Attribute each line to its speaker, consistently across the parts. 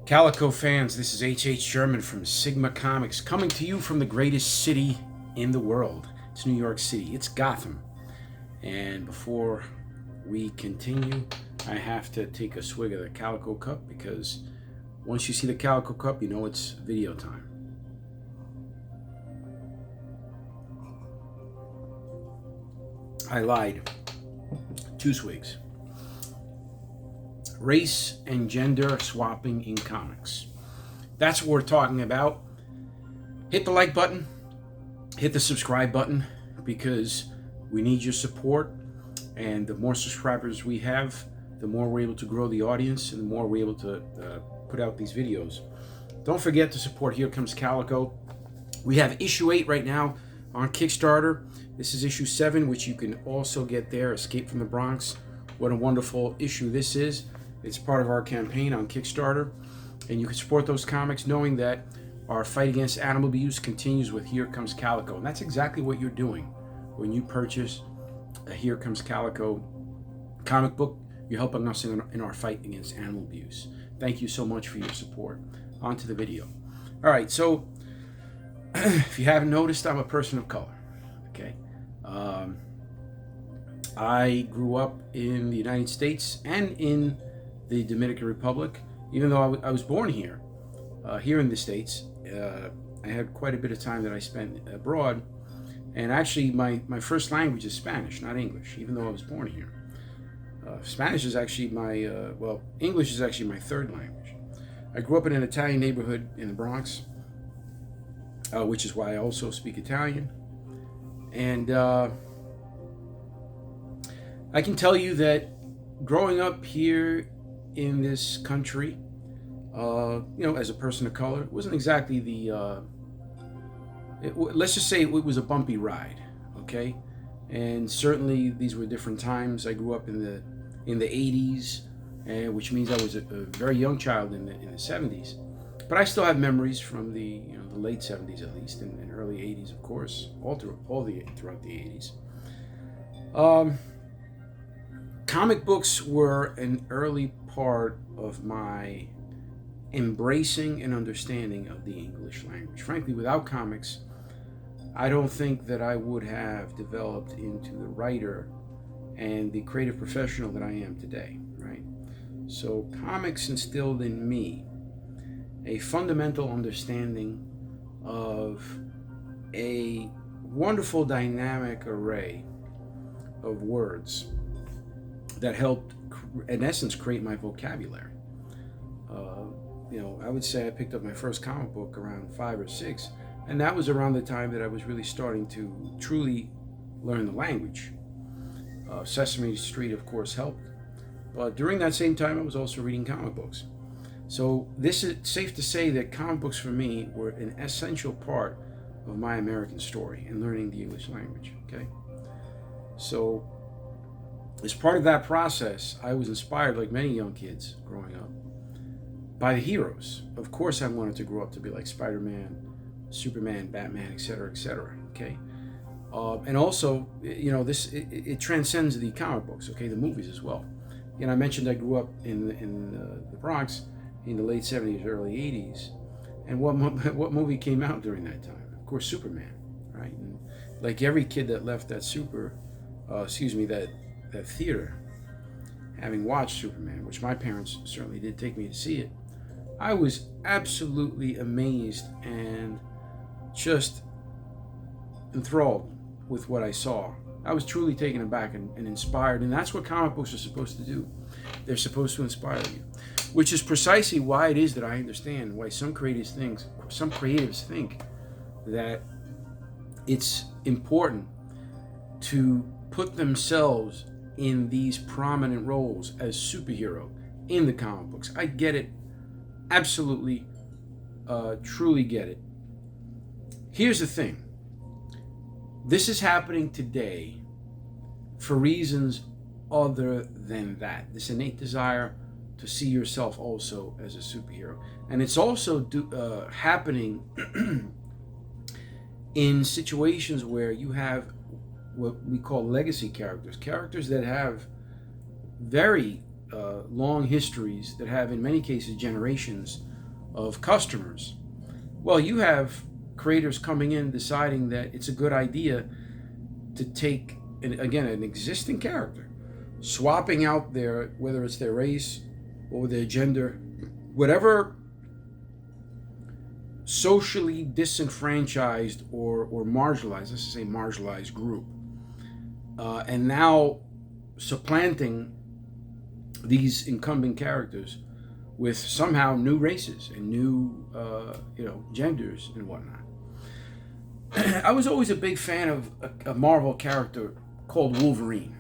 Speaker 1: Calico fans, this is H.H. Sherman from Sigma Comics, coming to you from the greatest city in the world. It's New York City. It's Gotham. And before we continue, I have to take a swig of the Calico Cup because once you see the Calico Cup, you know it's video time. I lied. 2 swigs. Race and gender swapping in comics. That's what we're talking about. Hit the like button, hit the subscribe button, because we need your support. And the more subscribers we have, the more we're able to grow the audience and the more we're able to put out these videos. Don't forget to support Here Comes Calico. We have issue 8 right now on Kickstarter. This is issue 7, which you can also get there, Escape from the Bronx. What a wonderful issue this is. It's part of our campaign on Kickstarter, and you can support those comics knowing that our fight against animal abuse continues with Here Comes Calico. And that's exactly what you're doing when you purchase a Here Comes Calico comic book. You're helping us in our fight against animal abuse. Thank you so much for your support. On to the video. All right, so if you haven't noticed, I'm a person of color. Okay, I grew up in the United States and in the Dominican Republic. Even though I was born here, here in the States, I had quite a bit of time that I spent abroad. And actually, my first language is Spanish, not English, even though I was born here. Spanish is actually English is actually my third language. I grew up in an Italian neighborhood in the Bronx, which is why I also speak Italian. And I can tell you that growing up here in this country, as a person of color, it wasn't exactly let's just say it was a bumpy ride, okay? And certainly these were different times. I grew up in the 80s, which means I was a very young child in the 70s. But I still have memories from the late 70s at least, and early 80s, of course, throughout the 80s. Comic books were an early part of my embracing and understanding of the English language. Frankly, without comics, I don't think that I would have developed into the writer and the creative professional that I am today, right? So comics instilled in me a fundamental understanding of a wonderful dynamic array of words that helped, in essence, create my vocabulary. I would say I picked up my first comic book around 5 or 6, and that was around the time that I was really starting to truly learn the language. Sesame Street, of course, helped. But during that same time, I was also reading comic books. So this is safe to say that comic books for me were an essential part of my American story and learning the English language, okay? So as part of that process, I was inspired, like many young kids growing up, by the heroes. Of course, I wanted to grow up to be like Spider-Man, Superman, Batman, etc., okay? And also, it transcends the comic books, okay, the movies as well. I mentioned I grew up in the Bronx in the late 70s, early 80s. And what movie came out during that time? Of course, Superman, right? And like every kid that left that that theater, having watched Superman, which my parents certainly did take me to see it, I was absolutely amazed and just enthralled with what I saw. I was truly taken aback and inspired, and that's what comic books are supposed to do. They're supposed to inspire you, which is precisely why it is that I understand why some creatives think that it's important to put themselves in these prominent roles as superhero in the comic books. I get it. Absolutely, truly get it. Here's the thing. This is happening today for reasons other than that. This innate desire to see yourself also as a superhero. And it's also happening in situations where you have what we call legacy characters that have very long histories, that have in many cases generations of customers. Well, you have creators coming in deciding that it's a good idea to take, an existing character, swapping out their, whether it's their race or their gender, whatever socially disenfranchised or marginalized, let's say marginalized group, and now supplanting these incumbent characters with somehow new races and new genders and whatnot. I was always a big fan of a Marvel character called Wolverine.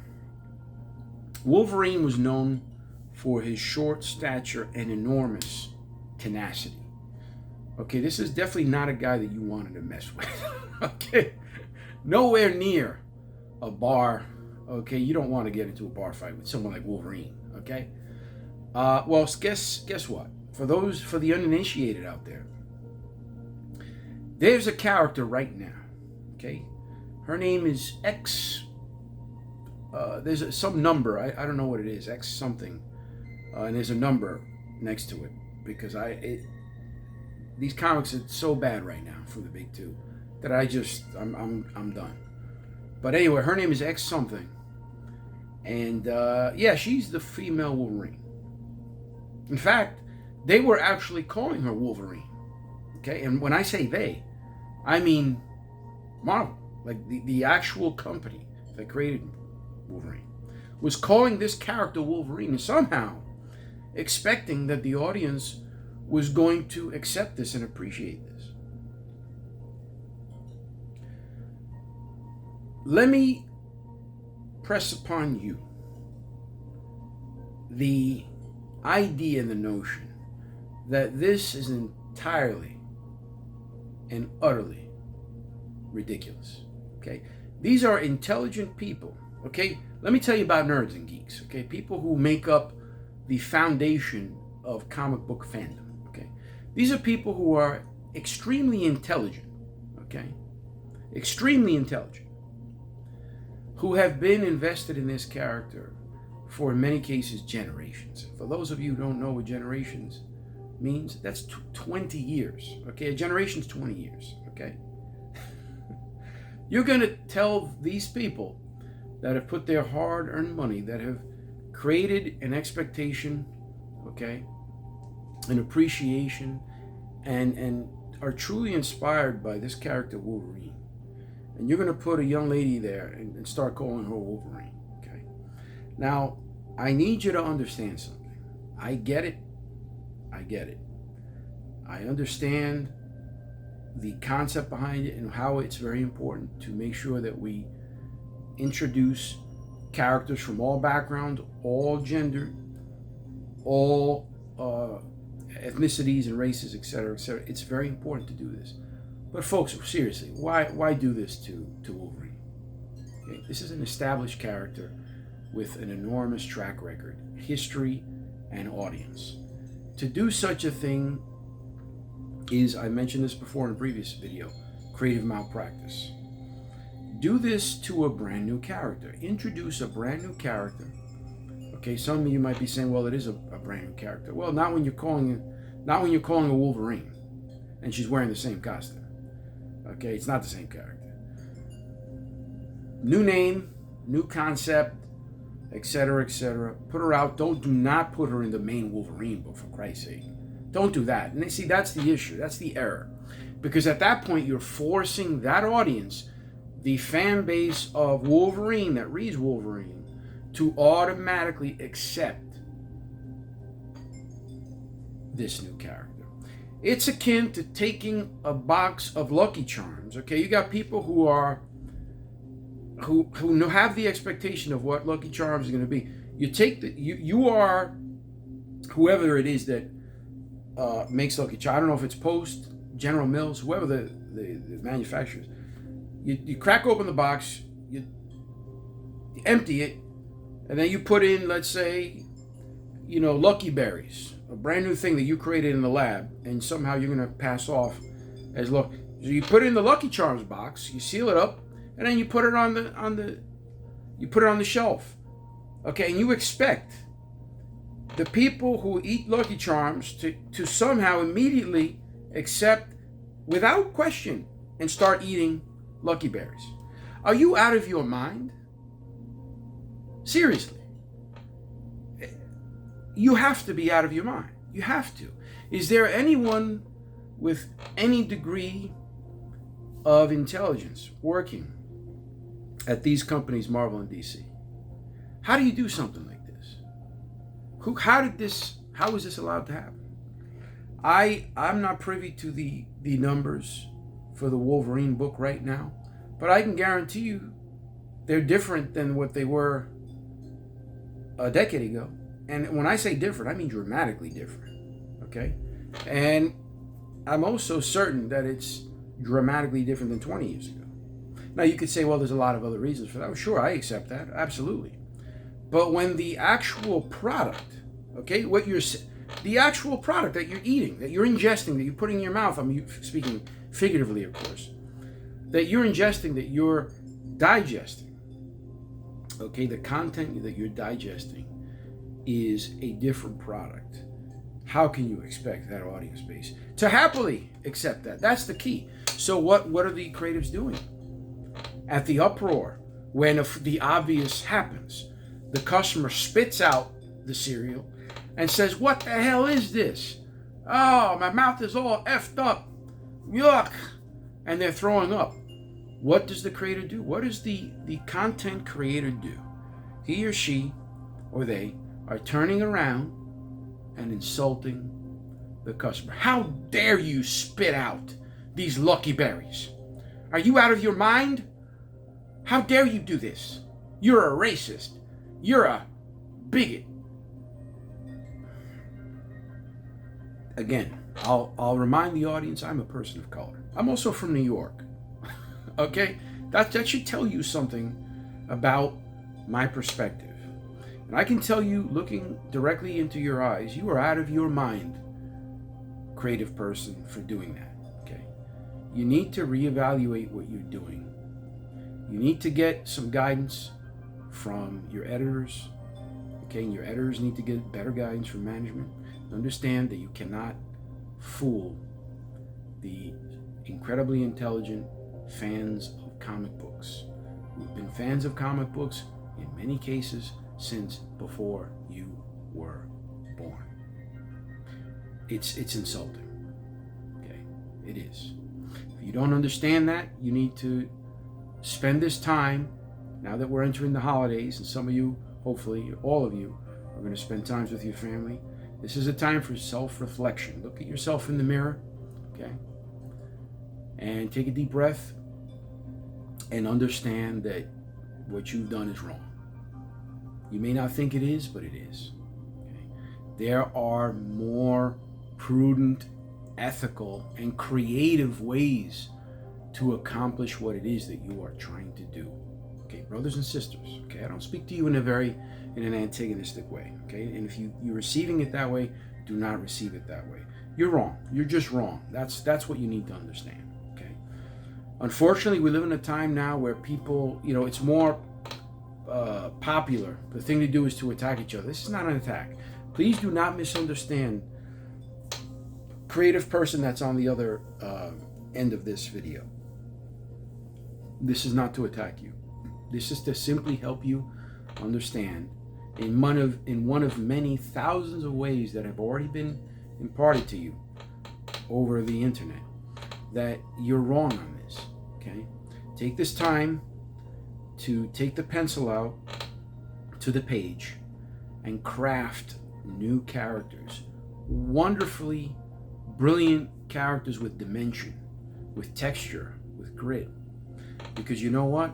Speaker 1: Wolverine was known for his short stature and enormous tenacity. Okay, this is definitely not a guy that you wanted to mess with. Okay, nowhere near a bar. Okay, you don't want to get into a bar fight with someone like Wolverine. Okay, well, guess what? For the uninitiated out there, there's a character right now. Okay, her name is X. There's some number. I don't know what it is. X something, and there's a number next to it because these comics are so bad right now for the big two that I'm done. But anyway, her name is X something, and she's the female Wolverine. In fact, they were actually calling her Wolverine. Okay, and when I say they, I mean Marvel, like the actual company that created Wolverine, was calling this character Wolverine, and somehow expecting that the audience was going to accept this and appreciate this. Let me press upon you the idea and the notion that this is entirely and utterly ridiculous. Okay, these are intelligent people. Okay, let me tell you about nerds and geeks. Okay, people who make up the foundation of comic book fandom. Okay, these are people who are extremely intelligent. Okay, extremely intelligent, who have been invested in this character for, in many cases, generations. For those of you who don't know what generations means, that's 20 years. Okay, a generation's 20 years. Okay, you're going to tell these people that have put their hard-earned money, that have created an expectation, okay, an appreciation, and are truly inspired by this character Wolverine, and you're going to put a young lady there and start calling her Wolverine. Okay, now I need you to understand something. I get it. I understand the concept behind it and how it's very important to make sure that we introduce characters from all backgrounds, all gender, all ethnicities and races, etc., etc. It's very important to do this. But folks, seriously, why do this to Wolverine? Okay, this is an established character with an enormous track record, history, and audience. To do such a thing is, I mentioned this before in a previous video, creative malpractice. Do this to a brand new character. Introduce a brand new character. Okay, some of you might be saying, well, it is a brand new character. Well, not when you're calling a Wolverine and she's wearing the same costume. Okay, it's not the same character. New name, new concept, etc., etc. Put her out. Do not put her in the main Wolverine book, for Christ's sake. Don't do that. And see, that's the issue. That's the error. Because at that point, you're forcing that audience, the fan base of Wolverine that reads Wolverine, to automatically accept this new character. It's akin to taking a box of Lucky Charms. Okay, you got people who have the expectation of what Lucky Charms is going to be. You take you are whoever it is that makes Lucky Charms. I don't know if it's Post, General Mills, whoever the manufacturers. You crack open the box, you empty it, and then you put in, let's say, Lucky Berries, a brand new thing that you created in the lab, and somehow you're going to pass off as luck. So you put it in the Lucky Charms box, you seal it up, and then you put it on the shelf. Okay, and you expect the people who eat Lucky Charms to somehow immediately accept without question and start eating Lucky Berries. Are you out of your mind? Seriously. You have to be out of your mind. You have to. Is there anyone with any degree of intelligence working at these companies, Marvel and DC? How do you do something like this? How was this allowed to happen? I'm not privy to the numbers for the Wolverine book right now, but I can guarantee you they're different than what they were a decade ago. And when I say different, I mean dramatically different. Okay? And I'm also certain that it's dramatically different than 20 years ago. Now, you could say, well, there's a lot of other reasons for that. Well, sure, I accept that. Absolutely. But when the actual product, okay, the actual product that you're eating, that you're ingesting, that you're putting in your mouth, I'm speaking figuratively, of course, that you're ingesting, that you're digesting, okay, the content that you're digesting is a different product. How can you expect that audience base to happily accept that? That's the key. So what are the creatives doing? At the uproar, when the obvious happens, the customer spits out the cereal and says, "What the hell is this? Oh, my mouth is all effed up. Yuck." And they're throwing up. What does the creator do? What does the content creator do? He or she or they are turning around and insulting the customer. How dare you spit out these Lucky Berries? Are you out of your mind? How dare you do this? You're a racist. You're a bigot. Again, I'll remind the audience I'm a person of color. I'm also from New York. Okay? That should tell you something about my perspective. And I can tell you, looking directly into your eyes, you are out of your mind, creative person, for doing that. Okay? You need to reevaluate what you're doing. You need to get some guidance from your editors. Okay? And your editors need to get better guidance from management. Understand that you cannot fool the incredibly intelligent fans of comic books who've been fans of comic books in many cases since before you were born. It's insulting. Okay? It is. If you don't understand that, you need to spend this time, now that we're entering the holidays, and some of you, hopefully all of you, are going to spend times with your family. This is a time for self-reflection. Look at yourself in the mirror, okay? And take a deep breath and understand that what you've done is wrong. You may not think it is, but it is. Okay? There are more prudent, ethical, and creative ways to accomplish what it is that you are trying to do. Okay, brothers and sisters, okay? I don't speak to you in an antagonistic way, okay? And if you're receiving it that way, do not receive it that way. You're wrong. You're just wrong. That's what you need to understand, okay? Unfortunately, we live in a time now where people, it's more popular. The thing to do is to attack each other. This is not an attack. Please do not misunderstand creative person that's on the other end of this video. This is not to attack you. This is to simply help you understand in one of many thousands of ways that have already been imparted to you over the internet that you're wrong on this, okay? Take this time to take the pencil out to the page and craft new characters. Wonderfully brilliant characters with dimension, with texture, with grit. Because you know what?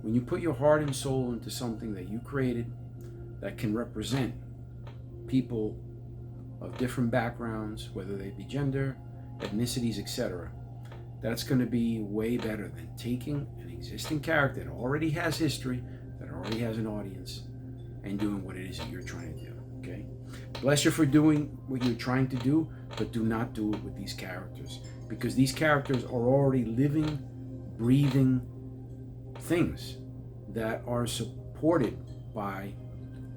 Speaker 1: When you put your heart and soul into something that you created that can represent people of different backgrounds, whether they be gender, ethnicities, etc., that's going to be way better than taking an existing character that already has history, that already has an audience, and doing what it is that you're trying to do, okay? Bless you for doing what you're trying to do, but do not do it with these characters, because these characters are already living, breathing things that are supported by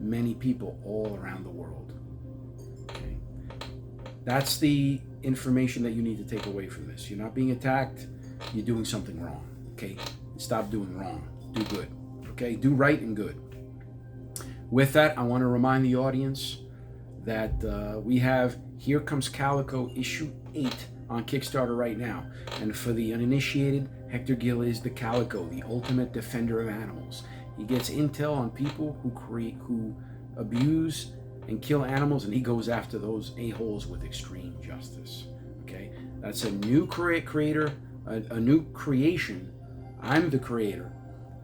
Speaker 1: many people all around the world. That's the information that you need to take away from this. You're not being attacked. You're doing something wrong. Okay? Stop doing wrong. Do good. Okay? Do right and good. With that, I want to remind the audience that we have Here Comes Calico issue 8 on Kickstarter right now. And for the uninitiated, Hector Gill is the Calico, the ultimate defender of animals. He gets intel on people who abuse and kill animals, and he goes after those a-holes with extreme justice. Okay, that's a new creator, a new creation. I'm the creator.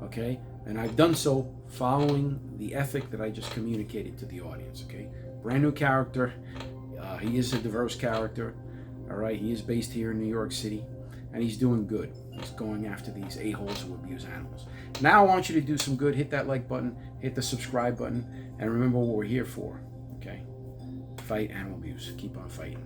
Speaker 1: Okay, and I've done so following the ethic that I just communicated to the audience. Okay, brand new character. He is a diverse character. All right, he is based here in New York City, and he's doing good. He's going after these a-holes who abuse animals. Now I want you to do some good. Hit that like button, hit the subscribe button, and remember what we're here for. Okay? Fight animal abuse. Keep on fighting.